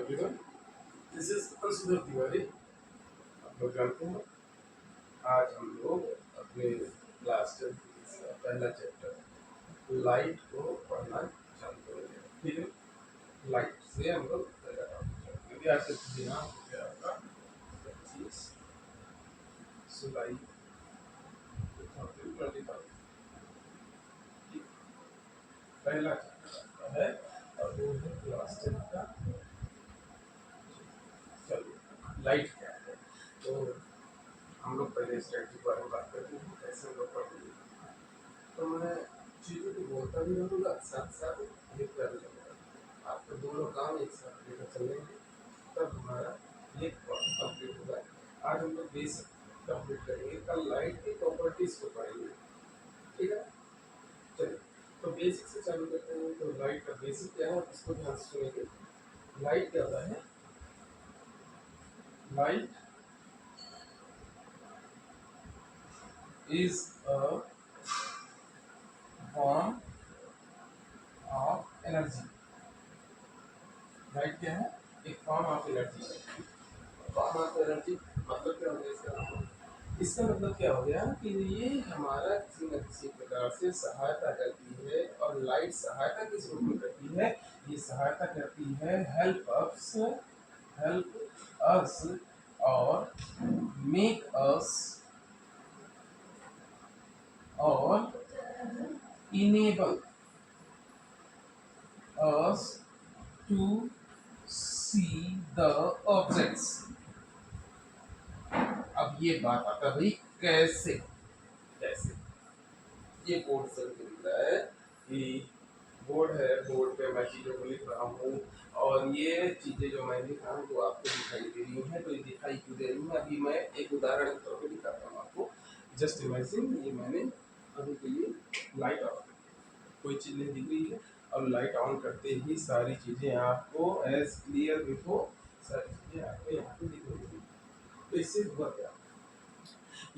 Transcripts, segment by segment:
Everyone, this is Anshudhar Tiwari. आप लोग जानते हैं आज हम लोग अपने क्लास 10 का पहला चैप्टर लाइट को पढ़ना चालू करेंगे। ठीक है, लाइट से हम लोग पहला टॉपिक चालू करेंगे। आज का दिनांक क्या होगा? 25 जुलाई 2025। पहला चैप्टर आपका है और वो है क्लास 10 का। चलो, लाइट क्या है? तो हम लोग पहले स्ट्रेटजी के बारे में बात करते हैं, कैसे हम लोग पढ़ते हैं। तो मैं चीज़ों को बोलता भी रहूँगा, साथ साथ लिखता भी रहूँगा। आपको दोनों काम एक साथ लेकर चलेंगे तब हमारा ये कंप्लीट होगा। आज हम लोग बेसिक कंप्लीट करेंगे, कल लाइट की प्रॉपर्टीज़ को पढ़ेंगे। ठीक है, चलिए तो बेसिक से चालू करते हैं। तो लाइट का बेसिक क्या है, इसको ध्यान से सुनेंगे। लाइट क्या होता है? Light is a form of energy। Light क्या है? एक फॉर्म ऑफ एनर्जी है। फॉर्म ऑफ एनर्जी मतलब क्या हो गया इसका? इसका मतलब क्या हो गया कि ये हमारा किसी न किसी प्रकार से सहायता करती है। और लाइट सहायता किस रूप में करती है? ये सहायता करती है हेल्प अस और मेक अस और enable us to see the objects. अब ये बात आता है भाई, कैसे कैसे ये बोर्ड से मिल रहा है कि बोर्ड है, बोर्ड पे मैं चीज़ों को लिख रहा हूँ और ये चीज़ें जो मैं लिख रहा हूँ तो आपको दिखाई दे रही हैं। तो ये दिखाई क्यों दे रही हैं? अभी मैं एक उदाहरण के तौर पर दिखाता हूँ आपको। जस्ट इमेजिन, ये मैंने अभी के लिए लाइट ऑन, कोई चीज़ नहीं दिख रही है और लाइट ऑन करते ही सारी चीज़ें आपको एज क्लियर बिफोर, सारी चीज़ें आपको यहाँ पे दिख रही है। तो इससे हुआ क्या?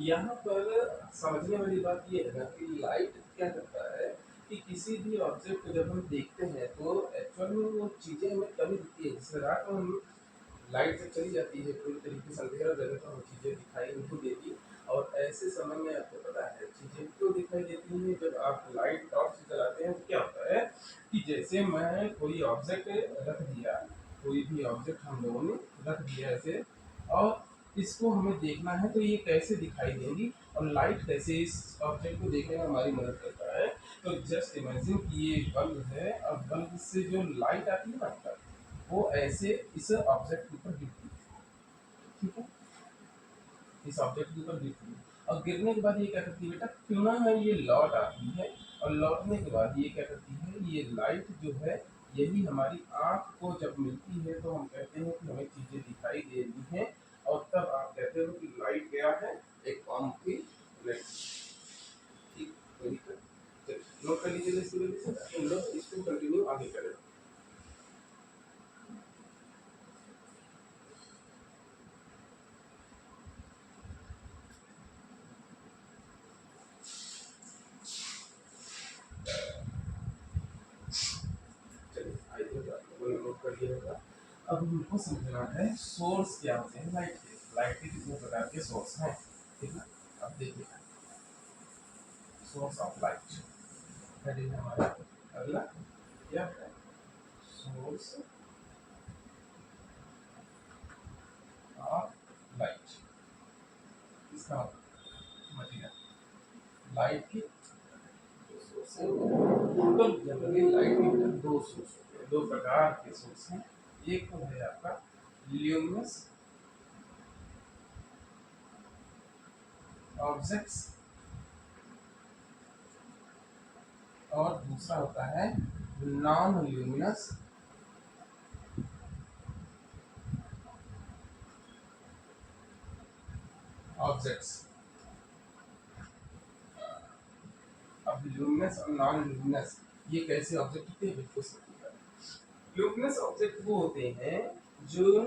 यहाँ पर समझने वाली बात ये है ना कि लाइट क्या करता है कि किसी भी ऑब्जेक्ट को जब हम देखते हैं तो एक्चुअल में वो चीज़ें हमें कभी दिखती है। जैसे रात में हम लाइट जब चली जाती है पूरी तरीके से अंधेरा जगह तो हमें चीज़ें दिखाई नहीं देती। और ऐसे समय में आपको पता है चीज़ें क्यों दिखाई देती हैं? जब आप लाइट टॉर्च से चलाते हैं तो क्या होता है कि जैसे मैं कोई ऑब्जेक्ट रख दिया, कोई भी ऑब्जेक्ट हम लोगों ने रख दिया ऐसे, और इसको हमें देखना है तो ये कैसे दिखाई देंगी और लाइट कैसे इस ऑब्जेक्ट को देखने में हमारी मदद करता है। तो जस्ट इमेजिन कि ये बल्ब है और बल्ब से जो लाइट आती है ना, वो ऐसे इस ऑब्जेक्ट के ऊपर गिरती है। ठीक है, इस ऑब्जेक्ट के ऊपर गिरती है और गिरने के बाद ये क्या करती है बेटा, पुनः ये लौट आती है और लौटने के बाद ये क्या करती है, ये लाइट जो है यही हमारी आँख को जब मिलती है तो हम कहते हैं कि हमें चीज़ें दिखाई दे रही हैं। और तब आप कहते हो कि लाइट क्या है? एक फॉर्म की लाइट। ठीक, कोई दिक्कत? चलिए नोट कर लीजिए इसकी वजह से ताकि हम लोग इसको कंटिन्यू आगे करें। चलिए आई थिंक आप लोगों ने नोट कर लिया होगा। अब हमको समझना है सोर्स क्या होते हैं लाइट के। लाइट के कितने प्रकार के सोर्स हैं? ठीक है, अब देखिए source of light that is हमारा अगला क्या है? Source of light. इसका मटेरियल लाइट की जो सोर्स है, टोटल जनरली लाइट के दो सोर्स होते हैं, दो प्रकार के सोर्स हैं। एक तो है आपका ल्यूमिनस ऑब्जेक्ट्स और दूसरा होता है नॉन ल्यूमिनस ऑब्जेक्ट्स। अब ल्यूमिनस और नॉन ल्यूमिनस ये कैसे ऑब्जेक्ट होते हैं? बिल्कुल सही। ल्यूमिनस ऑब्जेक्ट वो होते हैं जो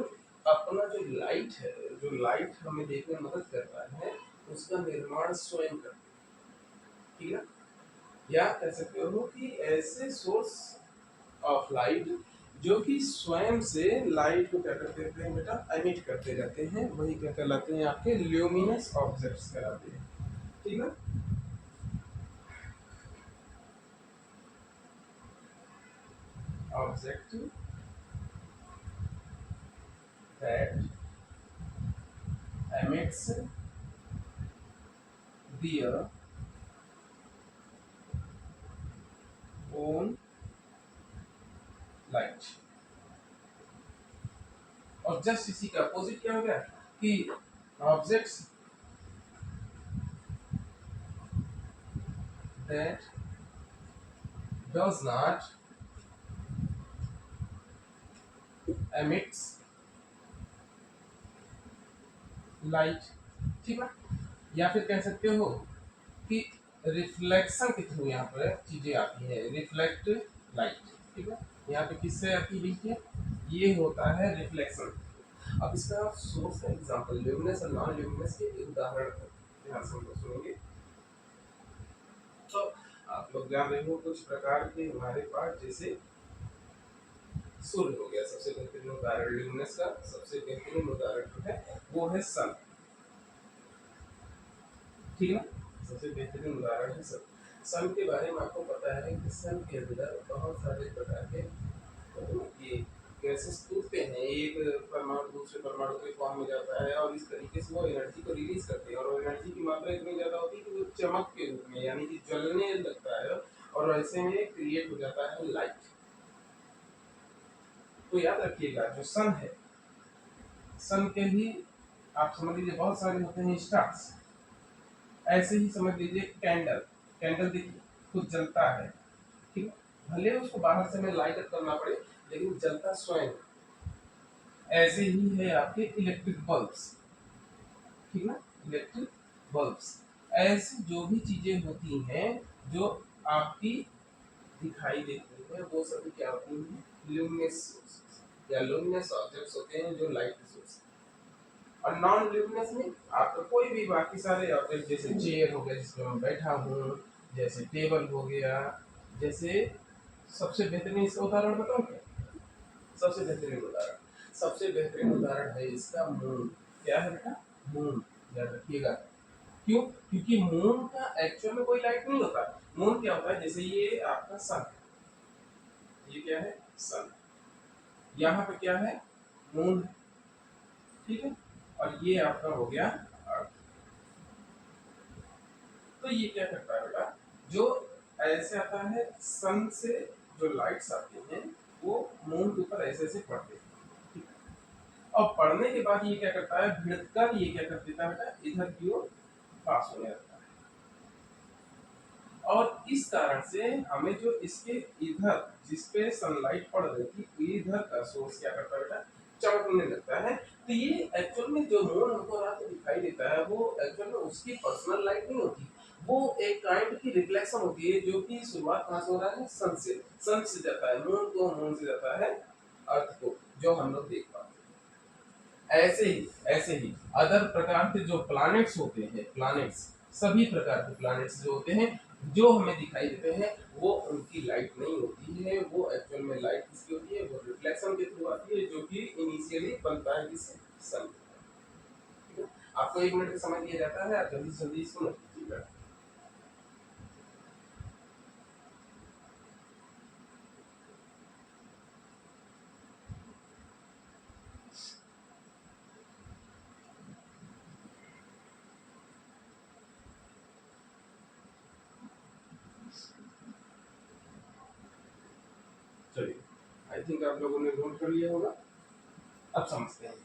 अपना जो लाइट है, जो लाइट हमें देखने में मदद करता है, उसका निर्माण स्वयं करते हैं। ठीक है, या कह सकते हो कि ऐसे सोर्स ऑफ लाइट जो कि स्वयं से लाइट को क्या करते रहते हैं बेटा, एमिट करते रहते हैं, वही क्या कहलाते हैं आपके ल्यूमिनस ऑब्जेक्ट्स कहलाते हैं। ठीक है। Object that emits their own light। और जस्ट इसी का अपोजिट क्या हो गया कि objects that does not emits light। ठीक है। या फिर कह सकते हो कि रिफ्लेक्शन के थ्रू यहाँ पर चीजें आती है, रिफ्लेक्ट लाइट। ठीक है। यहाँ पे किससे आती है, ये होता है रिफ्लेक्शन। अब इसका सोर्स का एग्जांपल ल्यूमिनस और नॉन ल्यूमिनस के एक उदाहरण पर ध्यान से हम लोग सुनेंगे। तो आप लोग जान रहे हो कुछ प्रकार के हमारे पास जैसे सूर्य हो गया सबसे बेहतरीन उदाहरण, ल्यूमिनस का सबसे बेहतरीन उदाहरण जो है वो है सन। ठीक है ना, सबसे बेहतरीन उदाहरण है सन। सन के बारे में आपको पता है कि सन के अंदर बहुत सारे प्रकार के ये गैसेस टूटते हैं, एक परमाणु दूसरे परमाणु के फॉर्म में जाता है और इस तरीके से वो एनर्जी को रिलीज करते हैं, और वो एनर्जी की मात्रा इतनी ज्यादा होती है कि वो चमक के रूप में यानी कि जलने लगता है, और ऐसे में क्रिएट हो जाता है लाइट। तो याद रखिएगा जो सन है, सन के ही आप समझ लीजिए बहुत सारे होते हैं स्टार्स। ऐसे ही समझ लीजिए कैंडल, कैंडल देखिए खुद जलता है। ठीक है, भले उसको बाहर से हमें लाइट अप करना पड़े लेकिन जलता स्वयं। ऐसे ही है आपके इलेक्ट्रिक बल्ब्स। ठीक ना, इलेक्ट्रिक बल्ब्स। ऐसी जो भी चीजें होती हैं जो आपकी दिखाई देती है वो सभी क्या होती हैं, ल्यूमिनस सोर्सेस या ल्यूमिनस ऑब्जेक्ट्स होते हैं जो लाइट सोर्स। और नॉन ल्यूमिनस में आपका कोई भी बाकी सारे ऑब्जेक्ट जैसे चेयर हो गया जिसमें मैं बैठा हूँ, जैसे टेबल हो गया, जैसे सबसे बेहतरीन इसका उदाहरण बताऊं क्या, सबसे बेहतरीन उदाहरण, सबसे बेहतरीन उदाहरण है इसका मून। क्या है बेटा, मून। याद रखिएगा, क्यों, क्योंकि मून का एक्चुअल में कोई लाइट नहीं होता। मून क्या होता है, जैसे ये आपका सन, ये क्या है सन, यहाँ पे क्या है मून। ठीक है, और ये आपका हो गया अर्थ। तो ये क्या करता है बेटा, जो ऐसे आता है सन से जो लाइट्स आती हैं वो मून के ऊपर ऐसे ऐसे पड़ते हैं। ठीक है? और पढ़ने के बाद ये क्या करता है, भिड़कर ये क्या कर देता है बेटा, इधर की ओर पास होने लगता है। और इस कारण से हमें जो इसके इधर जिसपे सनलाइट पड़ रही थी इधर का सोर्स क्या करता है बेटा, चमकने लगता है। तो ये एक्चुअल में जो मून हमको रात में दिखाई देता है वो एक्चुअल में उसकी पर्सनल लाइट नहीं होती, वो एक काइंड की रिफ्लेक्शन होती है जो कि शुरुआत कहाँ से हो रहा है, सन से। सन से जाता है मून को, मून से जाता है अर्थ को, जो हम लोग देख पाते हैं। ऐसे ही अदर प्रकार के जो प्लैनेट्स होते हैं, प्लैनेट्स सभी प्रकार के प्लैनेट्स जो होते हैं जो हमें दिखाई देते हैं वो उनकी लाइट नहीं होती है, वो एक्चुअल में लाइट किसकी होती है, वो रिफ्लेक्शन के थ्रू आती है जो कि इनिशियली बनता है किससे, सन। ठीक है, आपको 1 मिनट में समझ लिया जाता है, आप जल्दी से जल्दी इसको नोट कीजिएगा। चलिए, आई थिंक आप लोगों ने नोट कर लिया होगा। अब समझते हैं,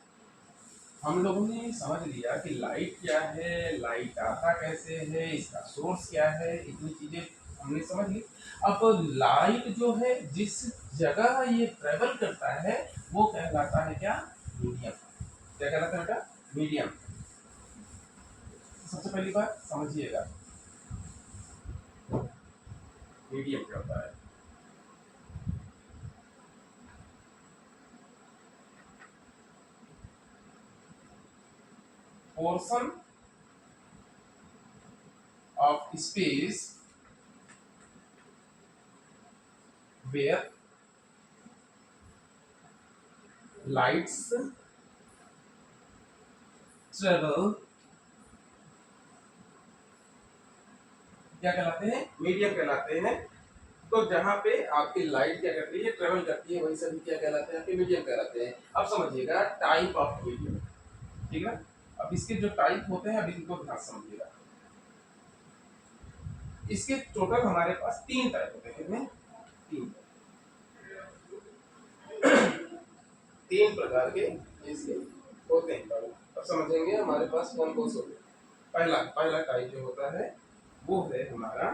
हम लोगों ने समझ लिया कि लाइट क्या है, लाइट आता कैसे है, इसका सोर्स क्या है, इतनी चीजें हमने समझ ली। अब लाइट जो है जिस जगह ये ट्रेवल करता है वो कहलाता है क्या, मीडियम। क्या कहलाता है बेटा, मीडियम। सबसे पहली बात समझिएगा, मीडियम क्या होता है। Portion of space where lights travel क्या कहलाते हैं, मीडियम कहलाते हैं। तो जहां पे आपकी लाइट क्या करती है, ट्रेवल करती है, वही सभी क्या कहलाते हैं, आपके मीडियम कहलाते हैं। अब समझिएगा टाइप ऑफ मीडियम, ठीक है। अब इसके जो टाइप होते हैं, अब इनको ध्यान से समझिएगा। इसके टोटल हमारे पास तीन टाइप होते हैं, कितने, तीन, तीन प्रकार के इसके होते हैं। अब समझेंगे हमारे पास कौन कौन से होते हैं। पहला पहला टाइप जो होता है वो है हमारा,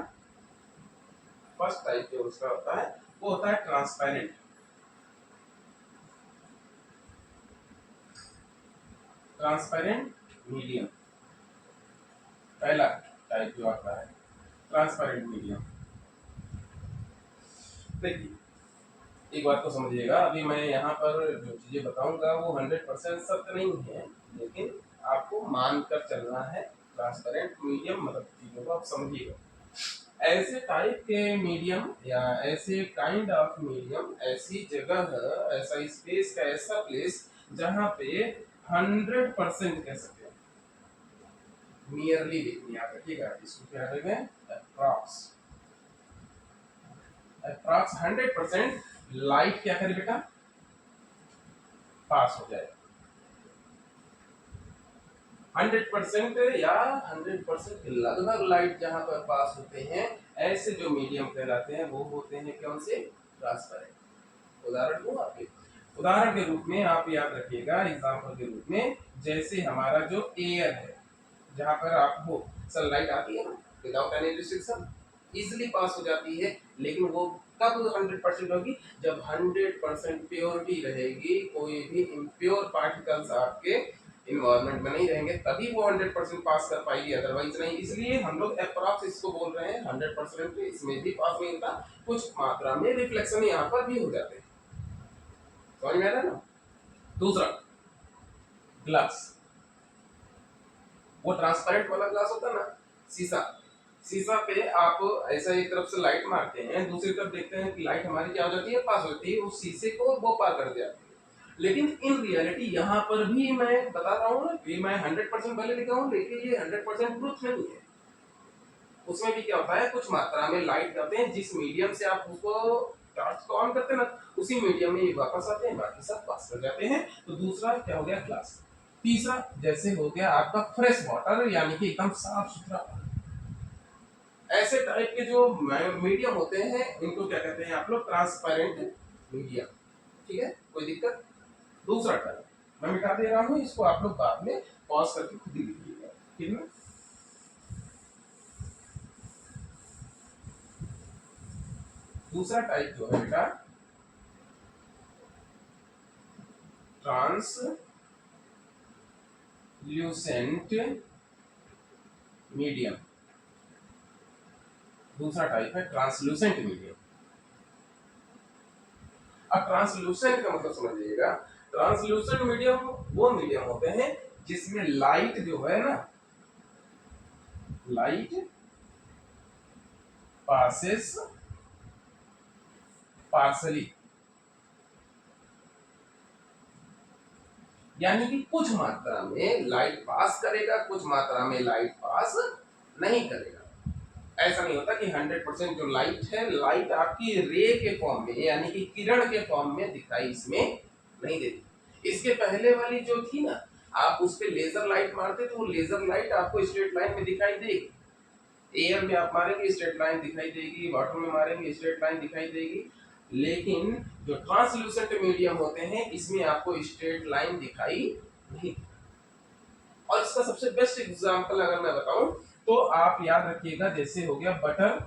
फर्स्ट टाइप जो उसका होता है वो होता है ट्रांसपेरेंट। ट्रांसपेरेंट मीडियम, पहला टाइप जो आता है ट्रांसपेरेंट मीडियम। देखिए एक बात को समझिएगा, अभी मैं यहाँ पर जो चीजें बताऊंगा वो 100% सत्य नहीं है, लेकिन आपको मानकर चलना है। ट्रांसपेरेंट मीडियम मतलब चीजों को आप समझिएगा। ऐसे टाइप के मीडियम या ऐसे काइंड ऑफ मीडियम, ऐसी जगह है, ऐसा स्पेस का ऐसा प्लेस जहाँ पे 100% कह सकते हैं, नियरली याद रखिएगा इसको, क्या करेंगे, अप्रॉक्स, अप्रॉक्स 100% लाइट क्या करे बेटा, पास हो जाए। 100% या 100% लगभग लाइट जहां पर पास होते हैं, ऐसे जो मीडियम कहलाते हैं वो होते हैं कौन से, ट्रांसपेरेंट। उदाहरण दूं आपके, उदाहरण के रूप में आप याद रखिएगा, एग्जांपल के रूप में, जैसे हमारा जो एयर है, जहां पर आपको सनलाइट आती है ना, without any restriction easily pass हो जाती है, लेकिन वो कब 100% होगी, जब 100% प्योरिटी रहेगी, कोई भी इम्प्योर पार्टिकल्स आपके इन्वायरमेंट में नहीं रहेंगे, तभी वो 100% पास कर पाएगी, अदरवाइज नहीं। इसलिए हम लोग अप्रॉक्स इसको बोल रहे हैं, 100% इसमें भी पास नहीं होता, कुछ मात्रा में रिफ्लेक्शन यहाँ पर भी हो जाते हैं। समझ में आ रहा है ना। दूसरा ग्लास, वो ट्रांसपेरेंट वाला ग्लास होता है ना, शीशा, शीशा पे आप ऐसा एक तरफ से लाइट मारते हैं, दूसरी तरफ देखते हैं कि लाइट हमारी क्या हो जाती है, पास होती है, उस शीशे को वो पार कर जाती है। लेकिन इन रियलिटी यहाँ पर भी मैं बता रहा हूँ कि मैं 100% भले लिखा हूँ, लेकिन ये 100% ट्रूथ नहीं है। उसमें भी क्या होता है, कुछ मात्रा में लाइट करते हैं, जिस मीडियम से आप उसको टॉर्च को ऑन करते हैं ना, उसी मीडियम में ये वापस आते हैं, बाकी सब पास कर जाते हैं। तो दूसरा क्या हो गया, ग्लास। तीसरा जैसे हो गया आपका फ्रेश वाटर, यानी कि एकदम साफ सुथरा। ऐसे टाइप के जो मीडियम होते हैं इनको क्या कहते हैं आप लोग, ट्रांसपेरेंट मीडियम। ठीक है, कोई दिक्कत। दूसरा टाइप मैं मिटा दे रहा हूं, इसको आप लोग बाद में पॉज करके खुद ही लिखिएगा, ठीक है। दूसरा टाइप जो है बेटा, ट्रांसल्यूसेंट मीडियम। दूसरा टाइप है ट्रांसल्यूसेंट मीडियम। अब ट्रांसल्यूसेंट का मतलब समझिएगा, ट्रांसल्यूसेंट मीडियम वो मीडियम होते हैं जिसमें लाइट जो है ना, लाइट पासेस पार्सली, यानी कि कुछ मात्रा में लाइट पास करेगा, कुछ मात्रा में लाइट पास नहीं करेगा। ऐसा नहीं होता कि 100% जो लाइट है, लाइट आपकी रे के फॉर्म में, यानी कि किरण के फॉर्म में दिखाई इसमें नहीं देती। इसके पहले वाली जो थी ना, आप उस पे लेजर लाइट मारते तो वो लेजर लाइट आपको स्ट्रेट लाइन में दिखाई देगी। एयर में आप मारेंगे स्ट्रेट लाइन दिखाई देगी, वाटर में मारेंगे स्ट्रेट लाइन दिखाई देगी। लेकिन जो ट्रांसल्यूसेंट मीडियम होते हैं, इसमें आपको स्ट्रेट लाइन दिखाई नहीं। और इसका सबसे बेस्ट एग्जांपल अगर मैं बताऊं तो आप याद रखिएगा, जैसे हो गया बटर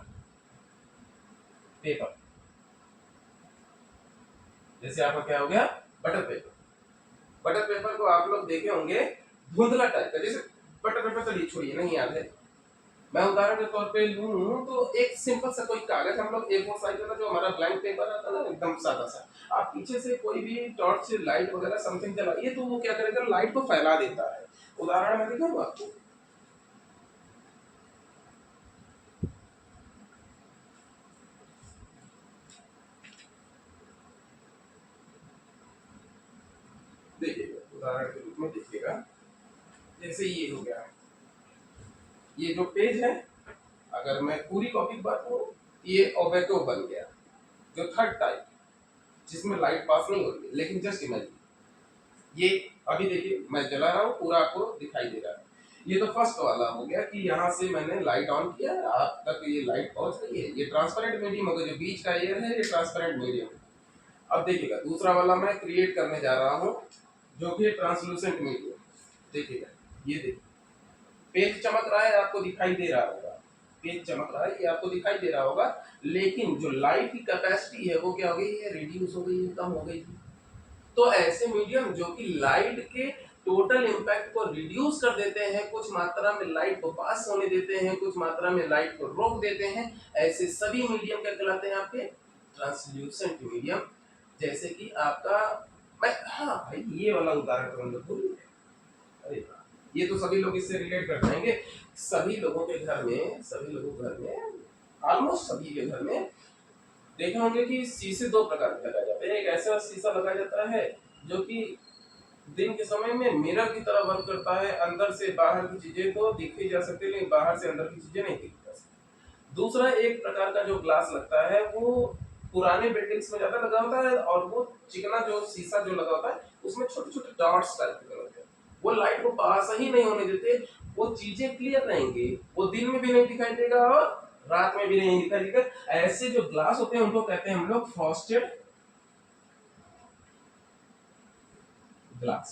पेपर। जैसे आपका क्या हो गया, बटर पेपर। बटर पेपर को आप लोग देखे होंगे धुंधला टाइप का, जैसे बटर पेपर चलिए छोड़िए, नहीं याद है। मैं उदाहरण के तौर पे लूं तो एक सिंपल सा कोई कागज, हम लोग A4 साइज वाला जो हमारा ब्लैंक पेपर आता है ना, एकदम सादा सा, आप पीछे से कोई भी टॉर्च से लाइट वगैरह समथिंग जलाइए तो वो क्या करेगा, लाइट को फैला देता है। उदाहरण मैं दिखाऊं आपको, उदाहरण के रूप में देखिएगा, जैसे ये हो गया, ये जो पेज है, अगर मैं पूरी कॉपी की बात करूं, ये ओबेको बन गया, जो थर्ड टाइप, जिसमें लाइट पास नहीं होती, लेकिन जस्ट इमेजिन ये अभी देखिए मैं जला रहा हूँ, पूरा आपको दिखाई दे रहा है। ये तो फर्स्ट वाला हो गया कि यहाँ से मैंने लाइट ऑन किया, आप तक ये लाइट पहुंच रही है, ये ट्रांसपेरेंट मीडियम होगा, जो बीच का एयर है ये ट्रांसपेरेंट मीडियम है। अब देखिएगा दूसरा वाला मैं क्रिएट करने जा रहा हूँ, जो कि ट्रांसलूसेंट मीडियम। देखिएगा, ये देखिए पेज चमक रहा है, आपको दिखाई दे रहा होगा, पेज चमक रहा है, ये आपको दिखाई दे रहा होगा, लेकिन जो लाइट की कैपेसिटी है वो क्या हो गई है, रिड्यूस हो गई है, कम हो गई है। तो ऐसे मीडियम जो कि लाइट के टोटल इंपैक्ट को रिड्यूस कर देते हैं, कुछ मात्रा में लाइट को पास होने देते हैं, कुछ मात्रा में लाइट को रोक देते हैं, ऐसे सभी मीडियम क्या कहलाते हैं, आपके ट्रांसल्यूसेंट मीडियम। जैसे कि आपका, मैं हाँ भाई ये वाला उदाहरण तो हम लोग भूल गए, अरे वाह, ये तो सभी लोग इससे रिलेट कर पाएंगे। सभी लोगों के घर में, सभी लोगों के घर में, ऑलमोस्ट सभी के घर में देखे होंगे कि शीशे दो प्रकार के लगाए जाते हैं। एक ऐसा शीशा लगाया जाता है जो कि दिन के समय में मिरर की तरह वर्क करता है, अंदर से बाहर की चीजें तो दिखी जा सकती है, लेकिन बाहर से अंदर की चीजें नहीं दिखी जा सकती। दूसरा एक प्रकार का जो ग्लास लगता है, वो पुराने बिल्डिंग्स में ज्यादा लगा होता है, और वो चिकना जो शीशा जो लगा होता है, उसमें छोटे छोटे डॉट्स टाइप के होते हैं, वो लाइट को पास ही नहीं होने देते, वो चीजें क्लियर रहेंगी, वो दिन में भी नहीं दिखाई देगा और रात में भी नहीं दिखाई देगा। ऐसे जो ग्लास होते हैं उनको कहते हैं हम लोग फ्रॉस्टेड ग्लास।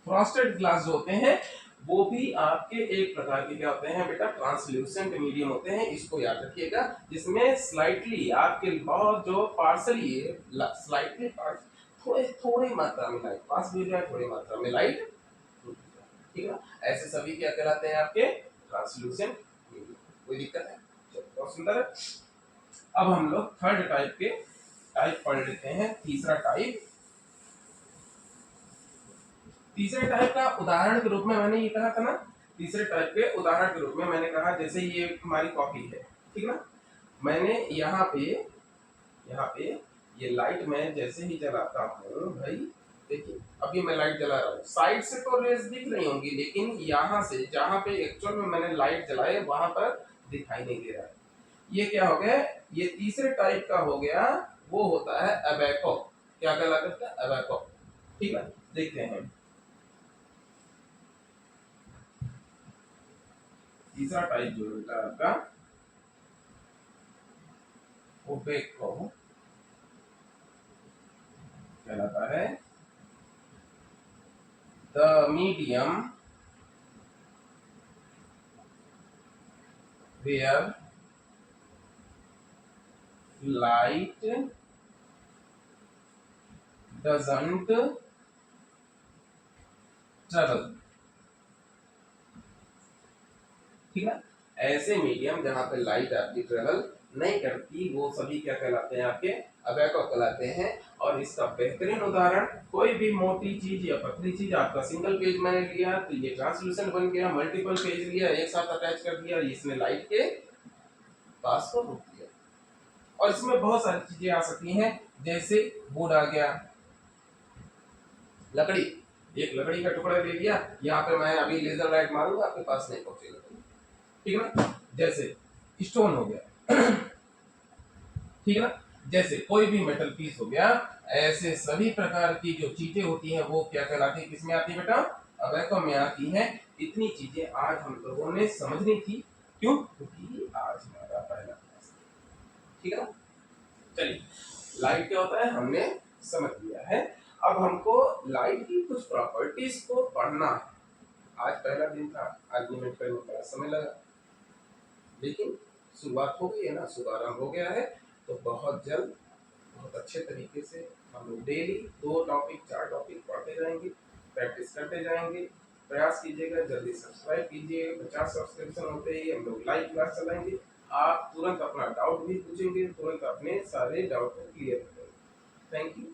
फ्रॉस्टेड ग्लास जो होते हैं वो भी आपके एक प्रकार के क्या होते हैं बेटा, ट्रांसल्यूसेंट मीडियम होते हैं, इसको याद रखिएगा, जिसमें स्लाइटली आपके बहुत जो पार्सली स्लाइटली थोड़े थोड़ी मात्रा में लाइट पास भी हो जाए, थोड़ी मात्रा में लाइट, ठीक है, ऐसे सभी क्या कहलाते हैं, आपके ट्रांसल्यूसेंट मीडियम। कोई दिक्कत है? चलो बहुत सुंदर है। अब हम लोग थर्ड टाइप के टाइप पढ़ लेते हैं। तीसरा टाइप, तीसरे टाइप का उदाहरण के रूप में मैंने ये कहा था ना, तीसरे टाइप के उदाहरण के रूप में मैंने कहा, जैसे ये हमारी कॉपी है, ठीक ना, मैंने यहाँ पे ये लाइट मैं जैसे ही जलाता हूँ भाई, देखिए अभी मैं लाइट जला रहा हूँ, साइड से तो रेज दिख रही होंगी, लेकिन यहाँ से जहाँ पे एक्चुअल में मैंने लाइट जलाई वहां पर दिखाई नहीं दे रहा है। ये क्या हो गया, ये तीसरे टाइप का हो गया, वो होता है अबैको। क्या कहलाता है, अबैको, ठीक है। देखते हैं तीसरा टाइप जो होता है आपका ओपेको कहलाता है। The medium where light doesn't travel, ठीक है। ऐसे मीडियम जहां पे लाइट आपकी ट्रेवल नहीं करती, वो सभी क्या कहलाते हैं, आपके अबैको कहलाते हैं। और इसका बेहतरीन उदाहरण, कोई भी मोटी चीज या पतली चीज, आपका सिंगल पेज मैंने लिया तो ये ट्रांसलूसेंट बन गया, मल्टीपल पेज लिया एक साथ अटैच कर दिया, इसने लाइट के पास को रोक दिया। और इसमें बहुत सारी चीजें आ सकती हैं, जैसे वुड आ गया, लकड़ी, एक लकड़ी का टुकड़ा ले लिया, यहाँ पे मैं अभी लेजर लाइट मारूंगा, आपके पास नहीं पहुंचेगा, ठीक है ना। जैसे स्टोन हो गया, ठीक है ना, जैसे कोई भी मेटल पीस हो गया, ऐसे सभी प्रकार की जो चीजें होती हैं वो क्या कहलाती है, किसमें आती है बेटा, अबैको में आती हैं। इतनी चीजें आज हम लोगों ने समझनी थी, क्यों, क्योंकि आज हमारा पहला क्लास, ठीक है ना। चलिए, लाइट क्या होता है हमने समझ लिया है, अब हमको लाइट की कुछ प्रॉपर्टीज को पढ़ना है। आज पहला दिन था, आर्गुमेंट करने में बड़ा समय लगा, लेकिन शुरुआत हो गई है ना, शुभारंभ हो गया है, तो बहुत जल्द बहुत अच्छे तरीके से हम लोग डेली 2 टॉपिक 4 टॉपिक पढ़ते जाएंगे, प्रैक्टिस करते जाएंगे। प्रयास कीजिएगा, जल्दी सब्सक्राइब कीजिए, 50 सब्सक्रिप्शन होते ही हम लोग लाइव क्लास चलाएंगे, आप तुरंत अपना डाउट भी पूछेंगे, तुरंत अपने सारे डाउट को क्लियर करेंगे। Thank you.